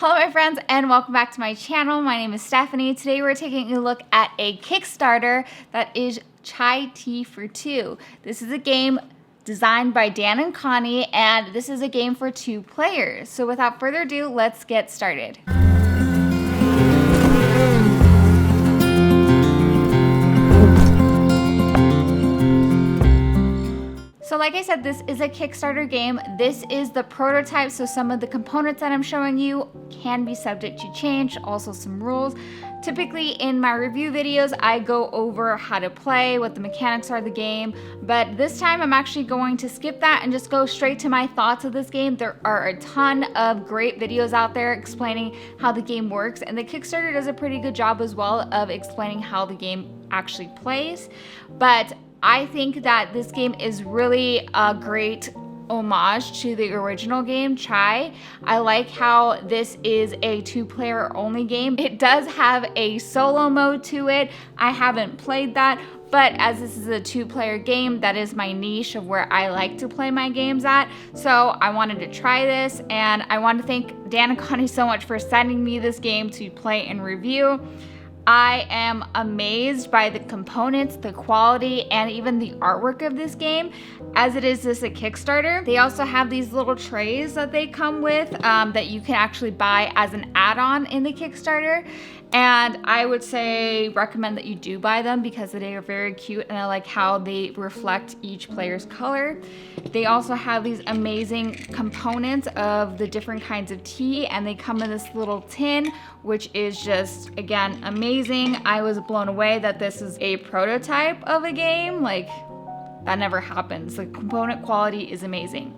Hello my friends and welcome back to my channel. My name is Stephanie. Today we're taking a look at a Kickstarter that is Chai Tea for Two. This is a game designed by Dan and Connie, and this is a game for 2 players. So without further ado, let's get started. So like I said, this is a Kickstarter game. This is the prototype, so some of the components that I'm showing you can be subject to change, also some rules. Typically in my review videos, I go over how to play, what the mechanics are of the game, but this time I'm actually going to skip that and just go straight to my thoughts of this game. There are a ton of great videos out there explaining how the game works, and the Kickstarter does a pretty good job as well of explaining how the game actually plays. But I think that this game is really a great homage to the original game, Chai. I like how this is a 2-player only game. It does have a solo mode to it. I haven't played that, but as this is a 2-player game, that is my niche of where I like to play my games at. So I wanted to try this, and I want to thank Dan and Connie so much for sending me this game to play and review. I am amazed by the components, the quality, and even the artwork of this game, as it is just a Kickstarter. They also have these little trays that they come with that you can actually buy as an add-on in the Kickstarter. And I would say recommend that you do buy them because they are very cute, and I like how they reflect each player's color. They also have these amazing components of the different kinds of tea, and they come in this little tin, which is just, again, amazing. I was blown away that this is a prototype of a game. Like, that never happens. The component quality is amazing.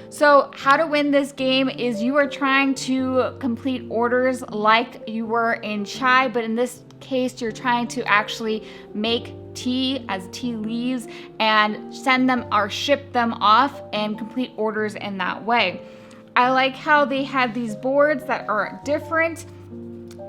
So how to win this game is you are trying to complete orders like you were in Chai, but in this case you're trying to actually make tea as tea leaves and send them or ship them off and complete orders in that way. I like how they have these boards that are different.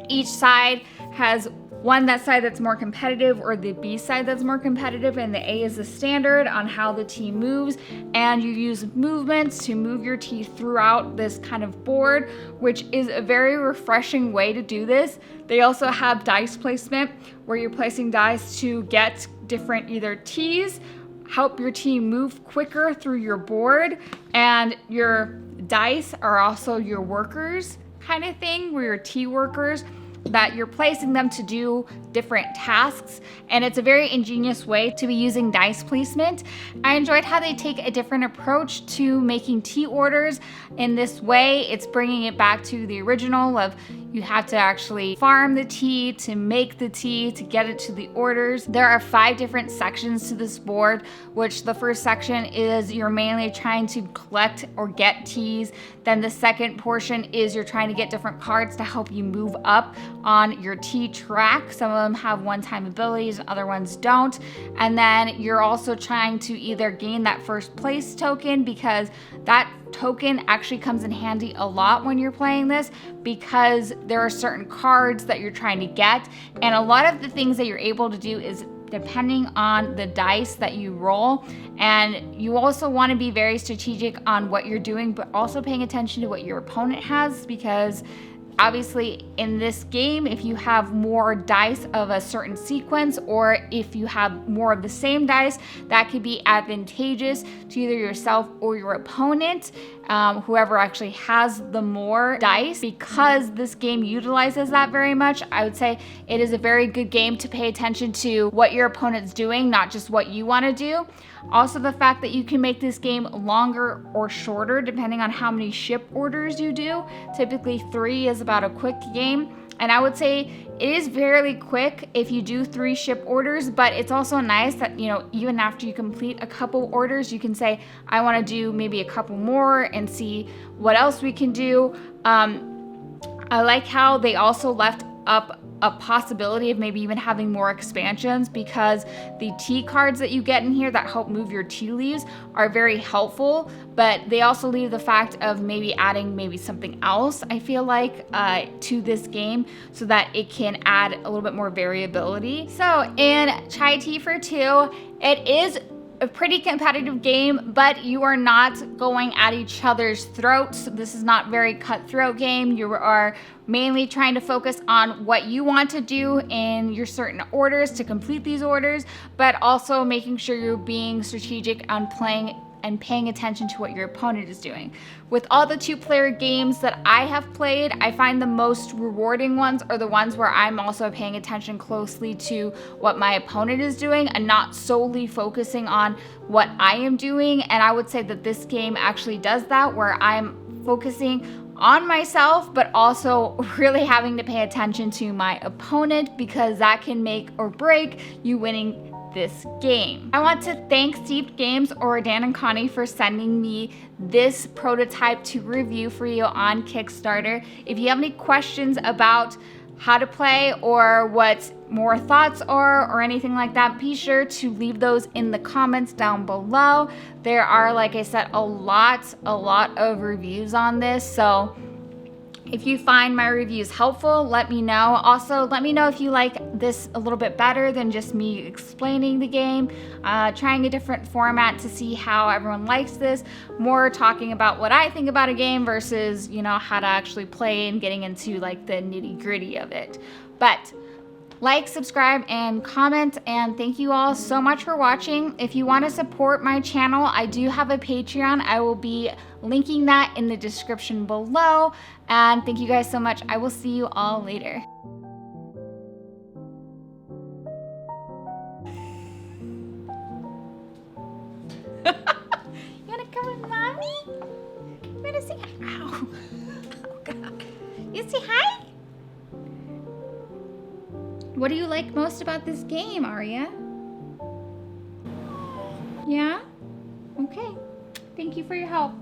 Each side has that side that's more competitive, or the B side that's more competitive, and the A is the standard on how the tea moves, and you use movements to move your tea throughout this kind of board, which is a very refreshing way to do this. They also have dice placement where you're placing dice to get different either teas, help your tea move quicker through your board, and your dice are also your workers kind of thing, where your tea workers that you're placing them to do different tasks, and it's a very ingenious way to be using dice placement. I enjoyed how they take a different approach to making tea orders. In this way, it's bringing it back to the original of you have to actually farm the tea to make the tea to get it to the orders. There are 5 different sections to this board, which the first section is you're mainly trying to collect or get teas. Then the second portion is you're trying to get different cards to help you move up on your tea track. Some of them have one-time abilities and other ones don't. And then you're also trying to either gain that first place token, because that token actually comes in handy a lot when you're playing this, because there are certain cards that you're trying to get, and a lot of the things that you're able to do is depending on the dice that you roll. And you also want to be very strategic on what you're doing, but also paying attention to what your opponent has, because obviously in this game, if you have more dice of a certain sequence, or if you have more of the same dice, that could be advantageous to either yourself or your opponent, whoever actually has the more dice. Because this game utilizes that very much, I would say it is a very good game to pay attention to what your opponent's doing, not just what you want to do. Also, the fact that you can make this game longer or shorter depending on how many ship orders you do. Typically 3 is about a quick game, and I would say it is fairly quick if you do 3 ship orders, but it's also nice that, you know, even after you complete a couple orders, you can say, I want to do maybe a couple more and see what else we can do. I like how they also left up a possibility of maybe even having more expansions, because the tea cards that you get in here that help move your tea leaves are very helpful, but they also leave the fact of maybe adding maybe something else, I feel like, to this game so that it can add a little bit more variability. So in Chai Tea for Two, it is a pretty competitive game, but you are not going at each other's throats. This is not very cutthroat game. You are mainly trying to focus on what you want to do in your certain orders to complete these orders, but also making sure you're being strategic on playing and paying attention to what your opponent is doing. With all the 2-player games that I have played, I find the most rewarding ones are the ones where I'm also paying attention closely to what my opponent is doing and not solely focusing on what I am doing. And I would say that this game actually does that, where I'm focusing on myself, but also really having to pay attention to my opponent, because that can make or break you winning this game. I want to thank Steeped Games, or Dan and Connie, for sending me this prototype to review for you on Kickstarter. If you have any questions about how to play or what more thoughts are or anything like that, be sure to leave those in the comments down below. There are, like I said, a lot of reviews on this, so if you find my reviews helpful, let me know. Also, let me know if you like this a little bit better than just me explaining the game, trying a different format to see how everyone likes this, more talking about what I think about a game versus, you know, how to actually play and getting into like the nitty-gritty of it. But like, subscribe, and comment, and thank you all so much for watching. If you want to support my channel, I do have a Patreon. I will be linking that in the description below, and thank you guys so much. I will see you all later. You want to come with mommy? You want to say hi? Ow. Oh, God. You say hi? What do you like most about this game, Aria? Yeah? Okay. Thank you for your help.